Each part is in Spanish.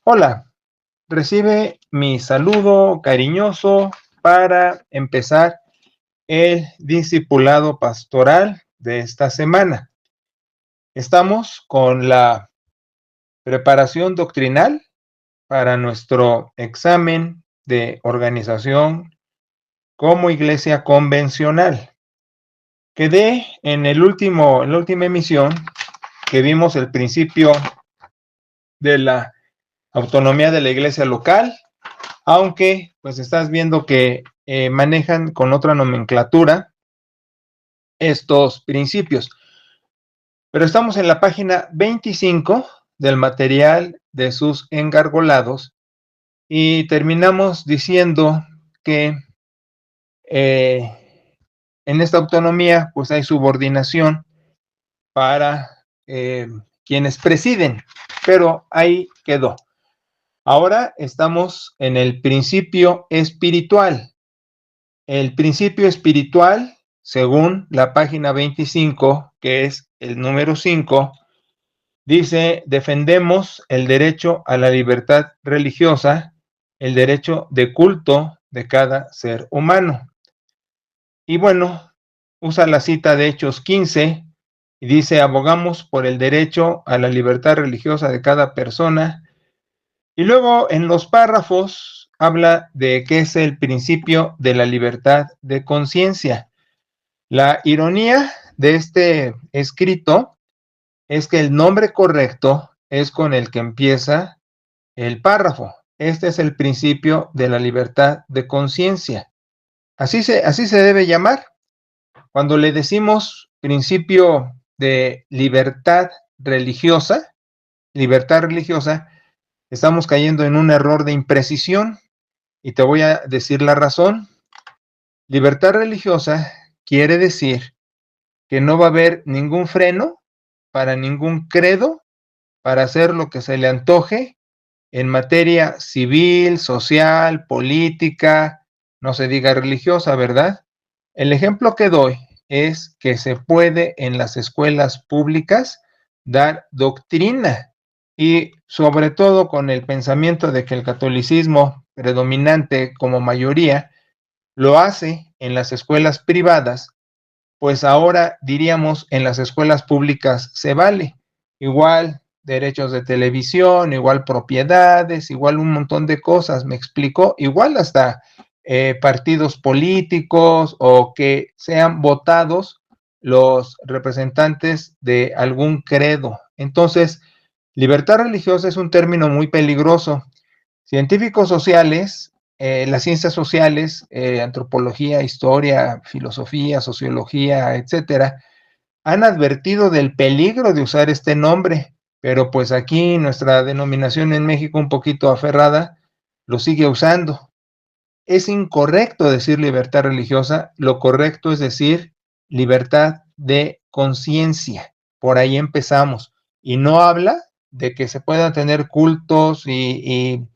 Hola, recibe mi saludo cariñoso para empezar el discipulado pastoral de esta semana. Estamos con la preparación doctrinal para nuestro examen de organización como iglesia convencional. Quedé en la última emisión que vimos el principio de la autonomía de la iglesia local, aunque pues estás viendo que manejan con otra nomenclatura estos principios. Pero estamos en la página 25 del material de sus engargolados y terminamos diciendo que en esta autonomía pues hay subordinación para quienes presiden, pero ahí quedó. Ahora estamos en el principio espiritual. El principio espiritual, según la página 25, que es el número 5, dice: defendemos el derecho a la libertad religiosa, el derecho de culto de cada ser humano. Y bueno, usa la cita de Hechos 15 y dice: abogamos por el derecho a la libertad religiosa de cada persona. Y luego en los párrafos habla de qué es el principio de la libertad de conciencia. La ironía de este escrito es que el nombre correcto es con el que empieza el párrafo. Este es el principio de la libertad de conciencia. Así se debe llamar. Cuando le decimos principio de libertad religiosa, estamos cayendo en un error de imprecisión y te voy a decir la razón. Libertad religiosa quiere decir que no va a haber ningún freno para ningún credo para hacer lo que se le antoje en materia civil, social, política, no se diga religiosa, ¿verdad? El ejemplo que doy es que se puede en las escuelas públicas dar doctrina y sobre todo con el pensamiento de que el catolicismo predominante como mayoría lo hace en las escuelas privadas, pues ahora diríamos en las escuelas públicas se vale. Igual derechos de televisión, igual propiedades, igual un montón de cosas, me explico, igual hasta partidos políticos o que sean votados los representantes de algún credo. Entonces, libertad religiosa es un término muy peligroso. Científicos sociales, las ciencias sociales, antropología, historia, filosofía, sociología, etcétera, han advertido del peligro de usar este nombre, pero pues aquí nuestra denominación en México, un poquito aferrada, lo sigue usando. Es incorrecto decir libertad religiosa, lo correcto es decir libertad de conciencia. Por ahí empezamos. Y no habla de que se puedan tener cultos y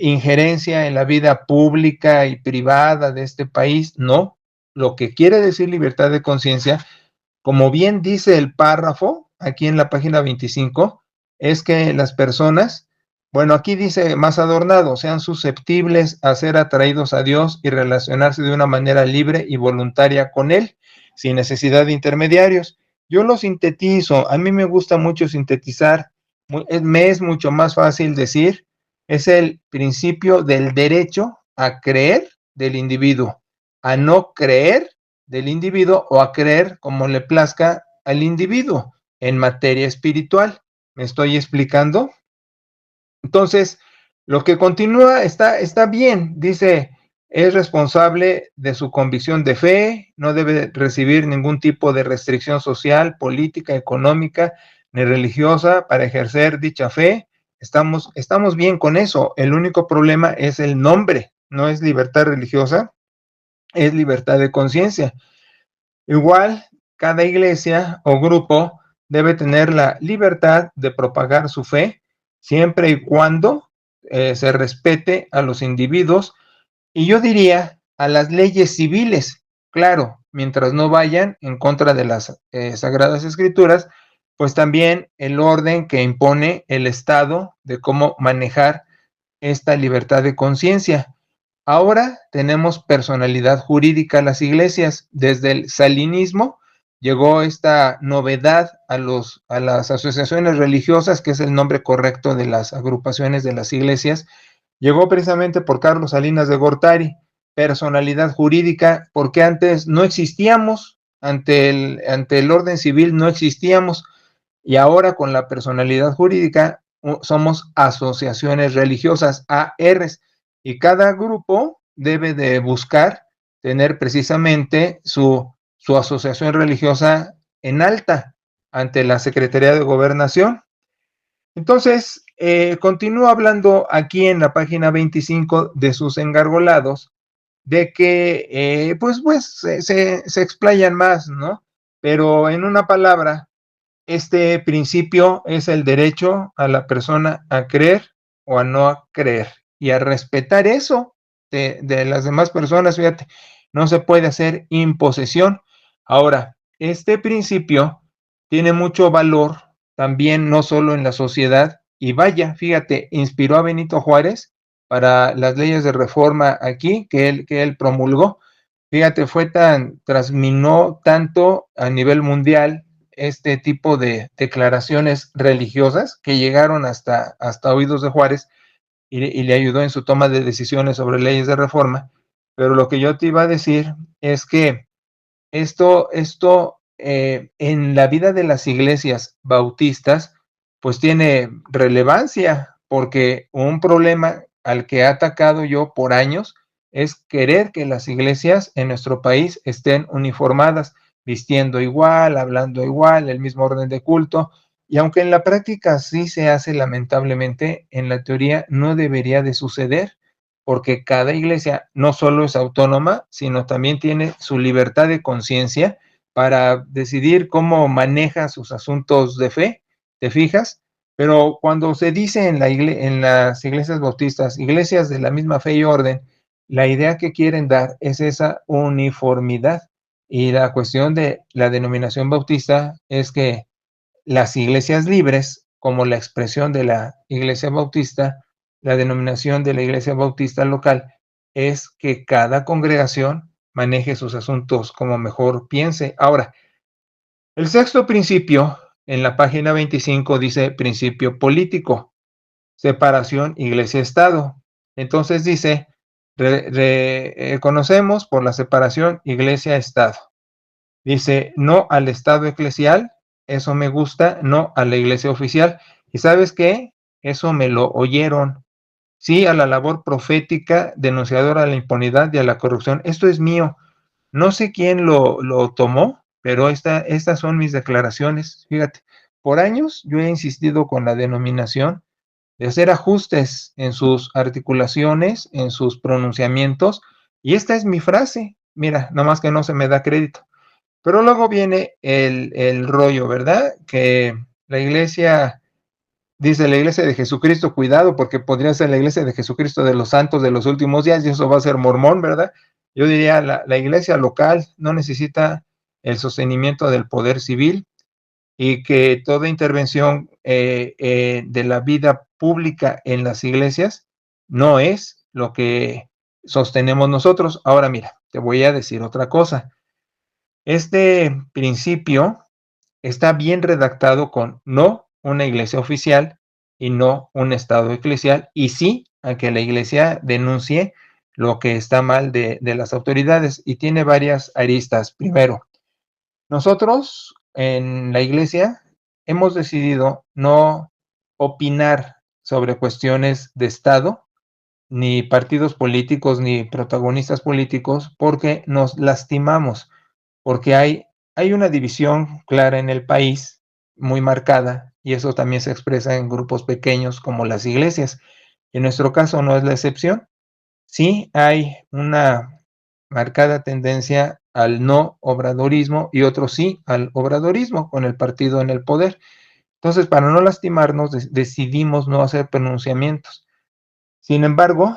injerencia en la vida pública y privada de este país, no. Lo que quiere decir libertad de conciencia, como bien dice el párrafo aquí en la página 25, es que las personas, bueno, aquí dice más adornado, sean susceptibles a ser atraídos a Dios y relacionarse de una manera libre y voluntaria con Él, sin necesidad de intermediarios. Yo lo sintetizo, a mí me gusta mucho sintetizar, me es mucho más fácil decir, es el principio del derecho a creer del individuo, a no creer del individuo o a creer como le plazca al individuo en materia espiritual. ¿Me estoy explicando? Entonces, lo que continúa está bien. Dice, es responsable de su convicción de fe, no debe recibir ningún tipo de restricción social, política, económica ni religiosa para ejercer dicha fe. Estamos bien con eso. El único problema es el nombre, no es libertad religiosa, es libertad de conciencia. Igual, cada iglesia o grupo debe tener la libertad de propagar su fe siempre y cuando se respete a los individuos y yo diría a las leyes civiles, claro, mientras no vayan en contra de las Sagradas Escrituras, pues también el orden que impone el Estado de cómo manejar esta libertad de conciencia. Ahora tenemos personalidad jurídica a las iglesias. Desde el salinismo llegó esta novedad a las asociaciones religiosas, que es el nombre correcto de las agrupaciones de las iglesias. Llegó precisamente por Carlos Salinas de Gortari, personalidad jurídica, porque antes no existíamos, ante el orden civil no existíamos, y ahora con la personalidad jurídica somos asociaciones religiosas, ARs, y cada grupo debe de buscar tener precisamente su asociación religiosa en alta ante la Secretaría de Gobernación. Entonces, continúo hablando aquí en la página 25 de sus engargolados, de que se explayan más, ¿no? Pero en una palabra, este principio es el derecho a la persona a creer o a no creer y a respetar eso de las demás personas. Fíjate, no se puede hacer imposición. Ahora, este principio tiene mucho valor también, no solo en la sociedad, y vaya, fíjate, inspiró a Benito Juárez para las leyes de reforma aquí que él promulgó. Fíjate, transminó tanto a nivel mundial este tipo de declaraciones religiosas que llegaron hasta oídos de Juárez y le ayudó en su toma de decisiones sobre leyes de reforma. Pero lo que yo te iba a decir es que esto en la vida de las iglesias bautistas, pues tiene relevancia, porque un problema al que he atacado yo por años es querer que las iglesias en nuestro país estén uniformadas, vistiendo igual, hablando igual, el mismo orden de culto, y aunque en la práctica sí se hace lamentablemente, en la teoría no debería de suceder, porque cada iglesia no solo es autónoma, sino también tiene su libertad de conciencia para decidir cómo maneja sus asuntos de fe, ¿te fijas? Pero cuando se dice en las iglesias bautistas, iglesias de la misma fe y orden, la idea que quieren dar es esa uniformidad. Y la cuestión de la denominación bautista es que las iglesias libres, como la expresión de la iglesia bautista, la denominación de la iglesia bautista local, es que cada congregación maneje sus asuntos como mejor piense. Ahora, el sexto principio en la página 25 dice principio político, separación iglesia-estado. Entonces dice, reconocemos por la separación iglesia-estado. Dice, no al Estado eclesial, eso me gusta, no a la iglesia oficial. ¿Y sabes qué? Eso me lo oyeron. Sí a la labor profética, denunciadora a la impunidad y a la corrupción. Esto es mío. No sé quién lo tomó, pero estas son mis declaraciones. Fíjate, por años yo he insistido con la denominación de hacer ajustes en sus articulaciones, en sus pronunciamientos, y esta es mi frase. Mira, nada más que no se me da crédito. Pero luego viene el rollo, ¿verdad? Que la iglesia, dice la iglesia de Jesucristo, cuidado, porque podría ser la iglesia de Jesucristo de los santos de los últimos días, y eso va a ser mormón, ¿verdad? Yo diría, la iglesia local no necesita el sostenimiento del poder civil, y que toda intervención de la vida pública en las iglesias no es lo que sostenemos nosotros. Ahora mira, te voy a decir otra cosa. Este principio está bien redactado con no una iglesia oficial y no un estado eclesial, y sí a que la iglesia denuncie lo que está mal de las autoridades, y tiene varias aristas. Primero, nosotros en la iglesia hemos decidido no opinar sobre cuestiones de estado, ni partidos políticos, ni protagonistas políticos, porque nos lastimamos, porque hay una división clara en el país, muy marcada, y eso también se expresa en grupos pequeños como las iglesias. En nuestro caso no es la excepción. Sí hay una marcada tendencia al no obradorismo y otro sí al obradorismo con el partido en el poder. Entonces, para no lastimarnos, decidimos no hacer pronunciamientos. Sin embargo,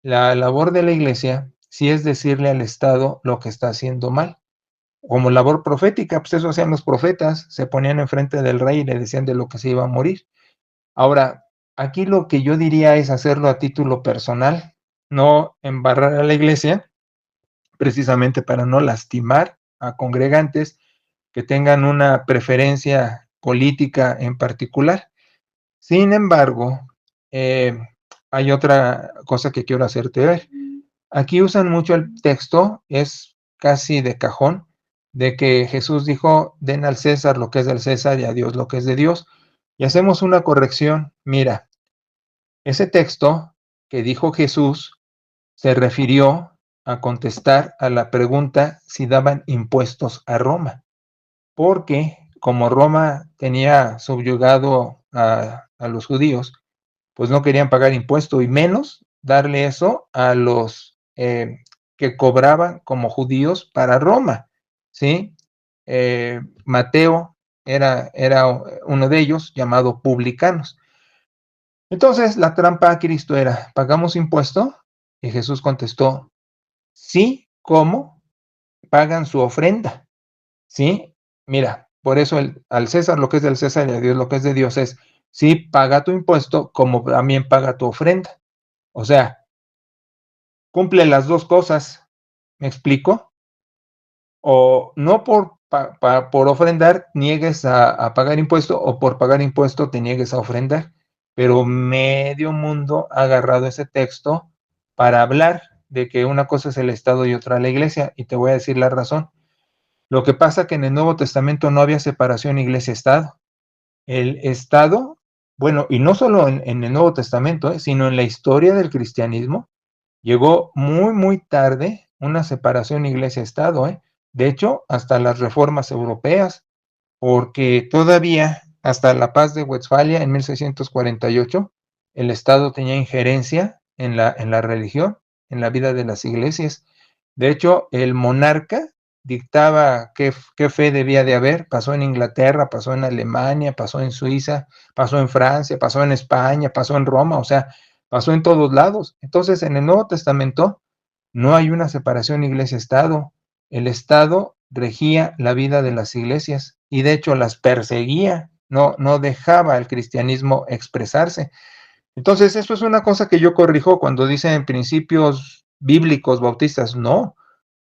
la labor de la iglesia sí es decirle al Estado lo que está haciendo mal. como labor profética, pues eso hacían los profetas, se ponían enfrente del rey y le decían de lo que se iba a morir. Ahora, aquí lo que yo diría es hacerlo a título personal, no embarrar a la iglesia, precisamente para no lastimar a congregantes que tengan una preferencia política en particular. Sin embargo, eh, hay otra cosa que quiero hacerte ver. Aquí usan mucho el texto, es casi de cajón, de que Jesús dijo, den al César lo que es del César y a Dios lo que es de Dios. Y hacemos una corrección. Mira, ese texto que dijo Jesús se refirió a contestar a la pregunta si daban impuestos a Roma, porque como Roma tenía subyugado a los judíos, pues no querían pagar impuesto y menos darle eso a los que cobraban como judíos para Roma, ¿sí? Mateo era uno de ellos, llamado publicanos. Entonces, la trampa a Cristo era, ¿pagamos impuesto? Y Jesús contestó, sí, ¿cómo? Pagan su ofrenda, ¿sí? Mira, por eso al César lo que es del César y a Dios lo que es de Dios es, sí, paga tu impuesto como también paga tu ofrenda. O sea, cumple las dos cosas, ¿me explico? O no por ofrendar niegues a pagar impuesto o por pagar impuesto te niegues a ofrendar. Pero medio mundo ha agarrado ese texto para hablar de que una cosa es el Estado y otra la iglesia. Y te voy a decir la razón. Lo que pasa que en el Nuevo Testamento no había separación iglesia-Estado. El Estado, bueno, y no solo en el Nuevo Testamento, sino en la historia del cristianismo, llegó muy, muy tarde una separación iglesia-Estado, ¿eh? De hecho, hasta las reformas europeas, porque todavía hasta la paz de Westfalia en 1648, el Estado tenía injerencia en la religión, en la vida de las iglesias. De hecho, el monarca dictaba qué fe debía de haber. Pasó en Inglaterra, pasó en Alemania, pasó en Suiza, pasó en Francia, pasó en España, pasó en Roma, o sea, pasó en todos lados. Entonces, en el Nuevo Testamento no hay una separación iglesia-estado. El Estado regía la vida de las iglesias y de hecho las perseguía, no dejaba al cristianismo expresarse. Entonces, eso es una cosa que yo corrijo cuando dicen principios bíblicos bautistas. No,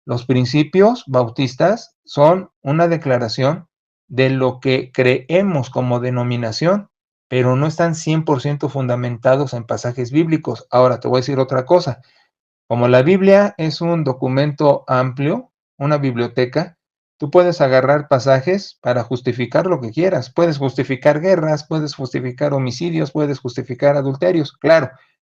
los principios bautistas son una declaración de lo que creemos como denominación, pero no están 100% fundamentados en pasajes bíblicos. Ahora te voy a decir otra cosa. Como la Biblia es un documento amplio, una biblioteca, tú puedes agarrar pasajes para justificar lo que quieras. Puedes justificar guerras, puedes justificar homicidios, puedes justificar adulterios, claro,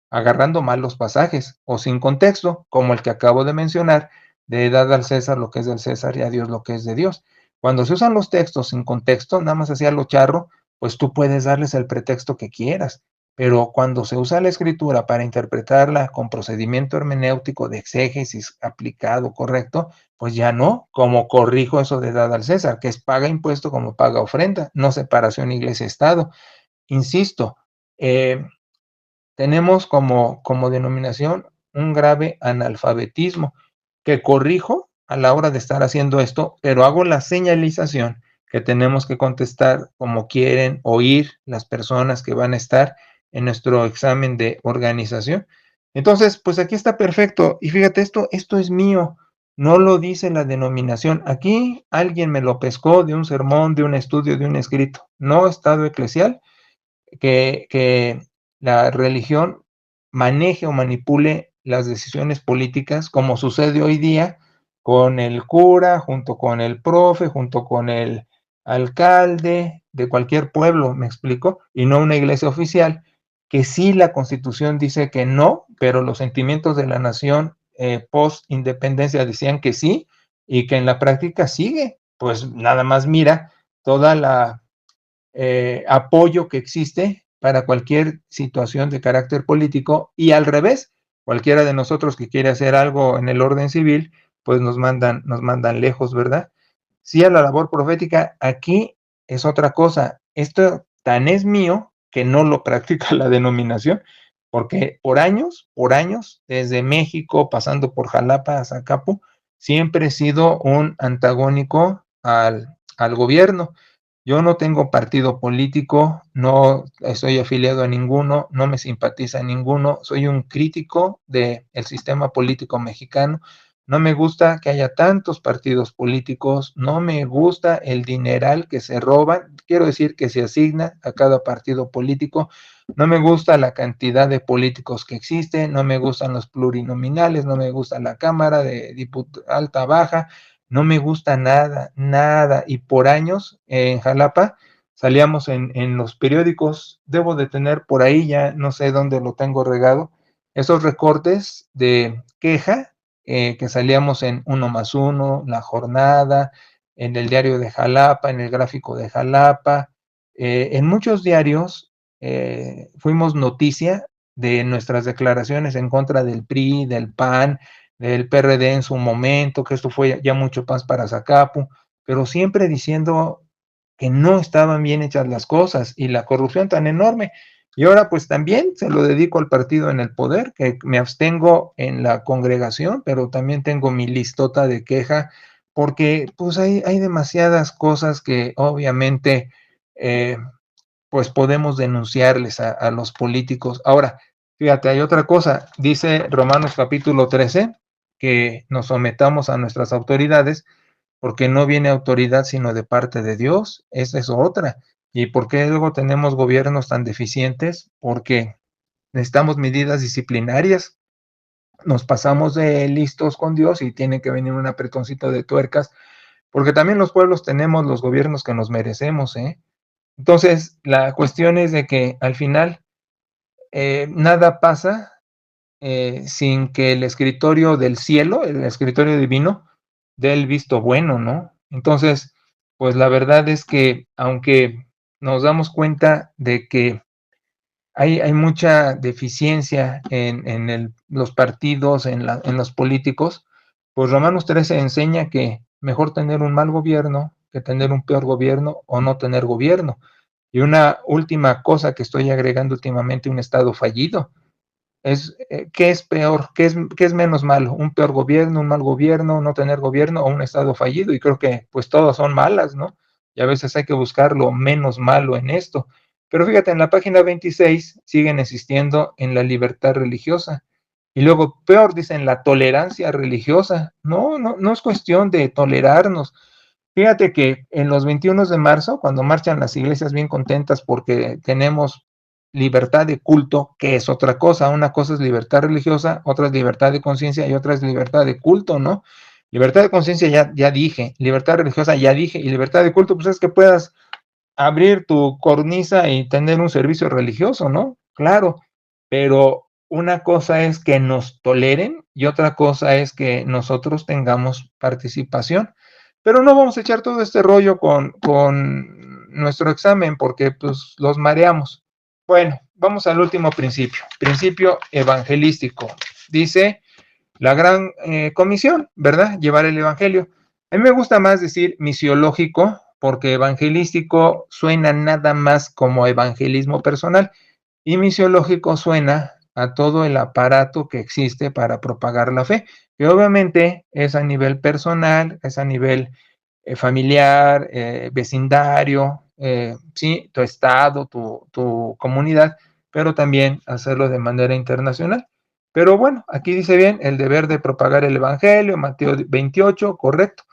agarrando mal los pasajes o sin contexto, como el que acabo de mencionar, de dad al César lo que es del César y a Dios lo que es de Dios. Cuando se usan los textos sin contexto, nada más hacía lo charro, pues tú puedes darles el pretexto que quieras. Pero cuando se usa la escritura para interpretarla con procedimiento hermenéutico de exégesis aplicado, correcto, pues ya no, como corrijo eso de dad al César, que es paga impuesto como paga ofrenda, no separación iglesia-estado. Insisto, eh, tenemos como denominación un grave analfabetismo que corrijo a la hora de estar haciendo esto, pero hago la señalización que tenemos que contestar como quieren oír las personas que van a estar en nuestro examen de organización. Entonces, pues aquí está perfecto. Y fíjate, esto es mío, no lo dice la denominación. Aquí alguien me lo pescó de un sermón, de un estudio, de un escrito, no estado eclesial, que la religión maneje o manipule las decisiones políticas, como sucede hoy día con el cura, junto con el profe, junto con el alcalde de cualquier pueblo, me explico, y no una iglesia oficial, que sí la constitución dice que no, pero los sentimientos de la nación post-independencia decían que sí, y que en la práctica sigue. Pues nada más mira toda la apoyo que existe para cualquier situación de carácter político y al revés, cualquiera de nosotros que quiere hacer algo en el orden civil, pues nos mandan lejos, ¿verdad? Sí, a la labor profética, aquí es otra cosa. Esto tan es mío que no lo practica la denominación, porque por años, desde México, pasando por Jalapa a Zacapu, siempre he sido un antagónico al gobierno. Yo no tengo partido político, no estoy afiliado a ninguno, no me simpatiza a ninguno, soy un crítico del sistema político mexicano. No me gusta que haya tantos partidos políticos, no me gusta el dineral que se roban, quiero decir que se asigna a cada partido político, no me gusta la cantidad de políticos que existen, no me gustan los plurinominales, no me gusta la Cámara de alta, baja, no me gusta nada, nada. Y por años en Jalapa salíamos en los periódicos, debo de tener por ahí, ya no sé dónde lo tengo regado, esos recortes de queja que salíamos en Uno más Uno, La Jornada, en el diario de Jalapa, en el gráfico de Jalapa, en muchos diarios fuimos noticia de nuestras declaraciones en contra del PRI, del PAN, del PRD en su momento, que esto fue ya mucho más para Zacapu, pero siempre diciendo que no estaban bien hechas las cosas y la corrupción tan enorme. Y ahora pues también se lo dedico al partido en el poder, que me abstengo en la congregación, pero también tengo mi listota de queja, porque pues hay demasiadas cosas que obviamente pues podemos denunciarles a los políticos. Ahora, fíjate, hay otra cosa, dice Romanos capítulo 13, que nos sometamos a nuestras autoridades, porque no viene autoridad sino de parte de Dios, esa es otra. ¿Y por qué luego tenemos gobiernos tan deficientes? Porque necesitamos medidas disciplinarias, nos pasamos de listos con Dios y tiene que venir un apretoncito de tuercas, porque también los pueblos tenemos los gobiernos que nos merecemos, ¿eh? Entonces, la cuestión es de que al final nada pasa sin que el escritorio del cielo, el escritorio divino, dé el visto bueno, ¿no? Entonces, pues la verdad es que aunque nos damos cuenta de que hay mucha deficiencia en los partidos, en los políticos, pues Romanos 13 enseña que mejor tener un mal gobierno que tener un peor gobierno o no tener gobierno. Y una última cosa que estoy agregando últimamente, un estado fallido. ¿Qué es peor? Qué es menos malo? ¿Un peor gobierno, un mal gobierno, no tener gobierno o un estado fallido? Y creo que pues todas son malas, ¿no? Y a veces hay que buscar lo menos malo en esto. Pero fíjate, en la página 26 siguen existiendo en la libertad religiosa. Y luego, peor, dicen la tolerancia religiosa. No, no, no es cuestión de tolerarnos. Fíjate que en los 21 de marzo, cuando marchan las iglesias bien contentas porque tenemos libertad de culto, que es otra cosa. Una cosa es libertad religiosa, otra es libertad de conciencia y otra es libertad de culto, ¿no? Libertad de conciencia ya dije, libertad religiosa ya dije, y libertad de culto, pues es que puedas abrir tu cornisa y tener un servicio religioso, ¿no? Claro, pero una cosa es que nos toleren y otra cosa es que nosotros tengamos participación. Pero no vamos a echar todo este rollo con nuestro examen porque pues los mareamos. Bueno, vamos al último principio evangelístico. Dice la gran comisión, ¿verdad? Llevar el evangelio. A mí me gusta más decir misiológico porque evangelístico suena nada más como evangelismo personal y misiológico suena a todo el aparato que existe para propagar la fe, que obviamente es a nivel personal, es a nivel familiar, vecindario, sí, tu estado, tu comunidad, pero también hacerlo de manera internacional. Pero bueno, aquí dice bien el deber de propagar el evangelio, Mateo 28, correcto.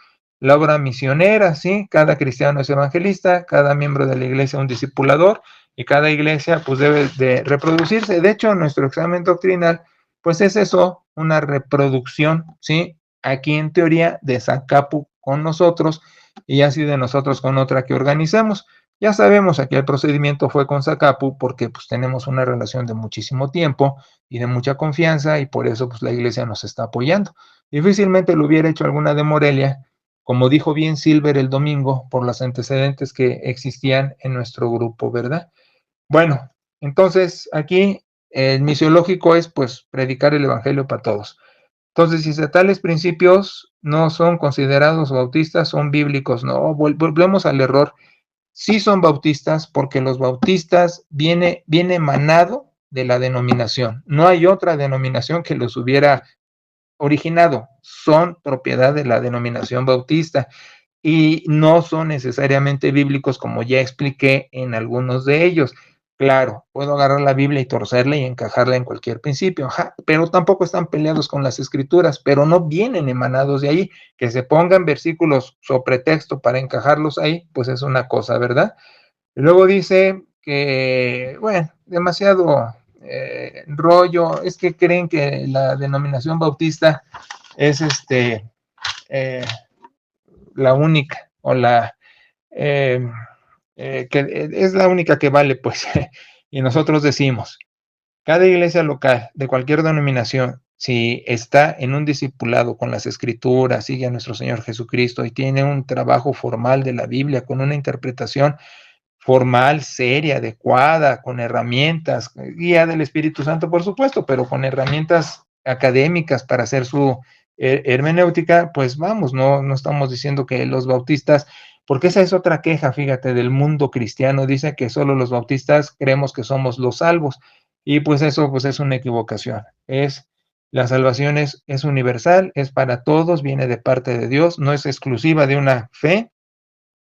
La obra misionera, sí, cada cristiano es evangelista, cada miembro de la iglesia un discipulador y cada iglesia pues debe de reproducirse. De hecho, nuestro examen doctrinal pues es eso, una reproducción, sí, aquí en teoría de Zacapu con nosotros y así de nosotros con otra que organizamos. Ya sabemos, aquí el procedimiento fue con Zacapu porque pues tenemos una relación de muchísimo tiempo y de mucha confianza y por eso pues la iglesia nos está apoyando. Difícilmente lo hubiera hecho alguna de Morelia, como dijo bien Silver el domingo, por los antecedentes que existían en nuestro grupo, ¿verdad? Bueno, entonces aquí el misiológico es pues predicar el evangelio para todos. Entonces, si tales principios no son considerados bautistas, son bíblicos, no, volvemos al error. Sí son bautistas porque los bautistas viene emanado de la denominación. No hay otra denominación que los hubiera originado, son propiedad de la denominación bautista y no son necesariamente bíblicos, como ya expliqué en algunos de ellos. Claro, puedo agarrar la Biblia y torcerla y encajarla en cualquier principio, ajá, pero tampoco están peleados con las escrituras, pero no vienen emanados de ahí. Que se pongan versículos sobre texto para encajarlos ahí, pues es una cosa, ¿verdad? Y luego dice que, bueno, demasiado rollo, es que creen que la denominación bautista es eh, la única o eh, que es la única que vale, pues. Y nosotros decimos, cada iglesia local de cualquier denominación, si está en un discipulado con las escrituras, sigue a nuestro Señor Jesucristo y tiene un trabajo formal de la Biblia con una interpretación formal, seria, adecuada, con herramientas, guía del Espíritu Santo, por supuesto, pero con herramientas académicas para hacer su hermenéutica, pues vamos, no estamos diciendo que los bautistas, porque esa es otra queja, fíjate, del mundo cristiano, dice que solo los bautistas creemos que somos los salvos, y pues eso pues es una equivocación. La salvación es universal, es para todos, viene de parte de Dios, no es exclusiva de una fe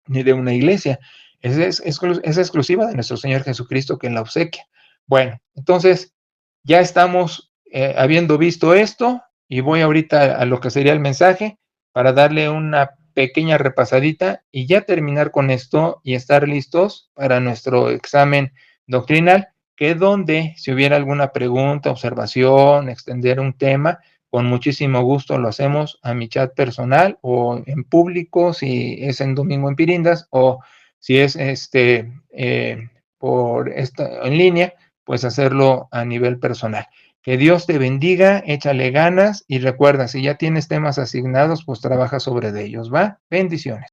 ni de una iglesia. Es exclusiva de nuestro Señor Jesucristo, que en la obsequia. Bueno, entonces ya estamos habiendo visto esto y voy ahorita a lo que sería el mensaje para darle una pequeña repasadita y ya terminar con esto y estar listos para nuestro examen doctrinal, que donde si hubiera alguna pregunta, observación, extender un tema, con muchísimo gusto lo hacemos a mi chat personal o en público, si es en Domingo en Pirindas, o si es en línea, pues hacerlo a nivel personal. Que Dios te bendiga, échale ganas y recuerda, si ya tienes temas asignados, pues trabaja sobre ellos, ¿va? Bendiciones.